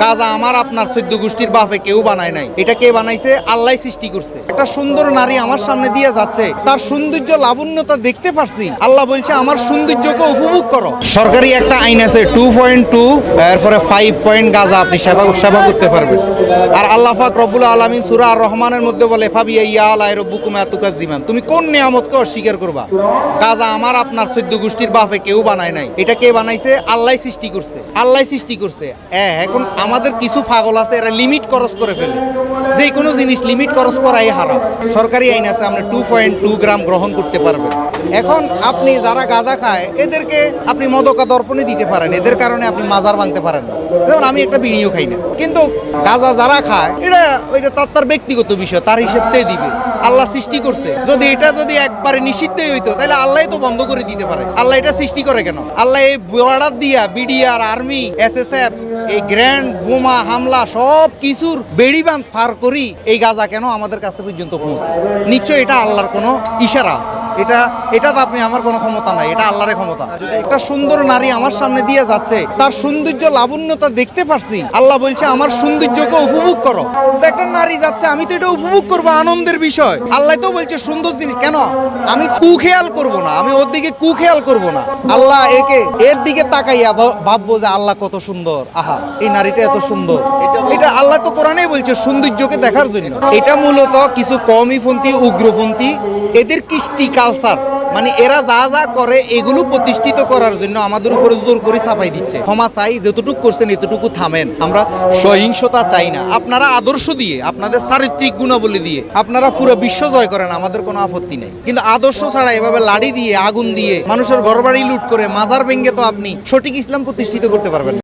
গাজা আমার আপনার 14 গোষ্ঠীর বাপে কেউ বানায় নাই। এটা কে বানাইছে? আল্লাহ সৃষ্টি করছে। একটা সুন্দর নারী আমার সামনে দিয়ে যাচ্ছে, তার সৌন্দর্য লাবণ্যতা দেখতে পারছি। আল্লাহ বলছে আমার সৌন্দর্যকে উপভোগ করো। সরকারি একটা আইন আছে 2.2, এরপরে 5 পয়েন্ট গাজা আপনি সেবা করতে পারবেন। আর আল্লাহ পাক রব্বুল আলামিন সূরা আর রহমানের মধ্যে বলে ফাবিয়া আলাই রব্বুকুম তুকাজ্জিমান, তুমি কোন নিয়ামতকে অস্বীকার করবা? গাজা আমার আপনার 14 গোষ্ঠীর বাপে কেউ বানায় নাই। এটা কে বানাইছে? আল্লাহ সৃষ্টি করছে। আল্লাহ সৃষ্টি করছে। এখন আমাদের কিছু পাগল আছে, এরা লিমিট খরচ করে ফেলে। যে কোনো জিনিস লিমিট খরচ করাই হারাম। সরকারি আইন আছে আমরা 2.2 গ্রাম গ্রহণ করতে পারবেন। এখন আপনি যারা গাঁজা খায় এদেরকে আপনি মদকা দর্পণে দিতে পারেন, এদের কারণে আপনি মাজার ভাঙতে পারেন না। যেমন আমি একটা বিড়িও খাই না, কিন্তু গাঁজা যারা খায় এটা তার ব্যক্তিগত বিষয়, তার হিসেবতেই দিবে। আল্লাহ সৃষ্টি করছে। যদি এটা একবারে নিষিদ্ধই হইতো তাহলে আল্লাহ তো বন্ধ করে দিতে পারে। আল্লাহ এটা সৃষ্টি করে কেন? আল্লাহ এই বর্ডার দিয়া বিডিআর, আর্মি, এসএসএফ, এই গ্র্যান্ড বোমা হামলা সব কিছুর বেড়িবাঁধ পার করি এই গাজা কেন আমাদের কাছে পর্যন্ত পৌঁছে? নিশ্চয় এটা আল্লাহর কোনো ইশারা আছে। এটা তো আপনি আমার কোনো ক্ষমতা নাই, এটা আল্লাহর ক্ষমতা। একটা সুন্দর নারী আমার সামনে দিয়ে যাচ্ছে, তার সৌন্দর্য লাবণ্যতা দেখতে পারছি। আল্লাহ বলছে আমার সৌন্দর্যকে উপভোগ করো। তো একটা নারী যাচ্ছে, আমি তো এটা উপভোগ করবো, আনন্দের বিষয়। আল্লাহ তো বলছে সুন্দর জিনিস। কেন আমি কুখেয়াল করব না? আমি ওর দিকে কুখেয়াল করব না। আল্লাহ এর দিকে তাকাইয়া ভাববো যে আল্লাহ কত সুন্দর, আহা এই নারীটা এত সুন্দর। এটা আল্লাহ তো কোরআনেই বলছে সৌন্দর্যকে দেখার জন্য। এটা মূলত কিছু কওমিপন্থী, উগ্রপন্থী, এদের কৃষ্টি কালচার, মানে এরা যা করে এগুলো প্রতিষ্ঠিত করার জন্য আমাদের উপরে জোর করে চাপাই দিচ্ছে। ক্ষমা চাই, যতটুকু করছেন এতটুকু থামেন। আমরা সহিংসতা চাই না। আপনারা আদর্শ দিয়ে, আপনাদের চারিত্রিক গুণাবলী দিয়ে আপনারা পুরো বিশ্ব জয় করেন, আমাদের কোনো আপত্তি নেই। কিন্তু আদর্শ ছাড়া এভাবে লাড়ি দিয়ে, আগুন দিয়ে মানুষের ঘরবাড়ি লুট করে মাজার ভেঙে তো আপনি সঠিক ইসলাম প্রতিষ্ঠিত করতে পারবেন না।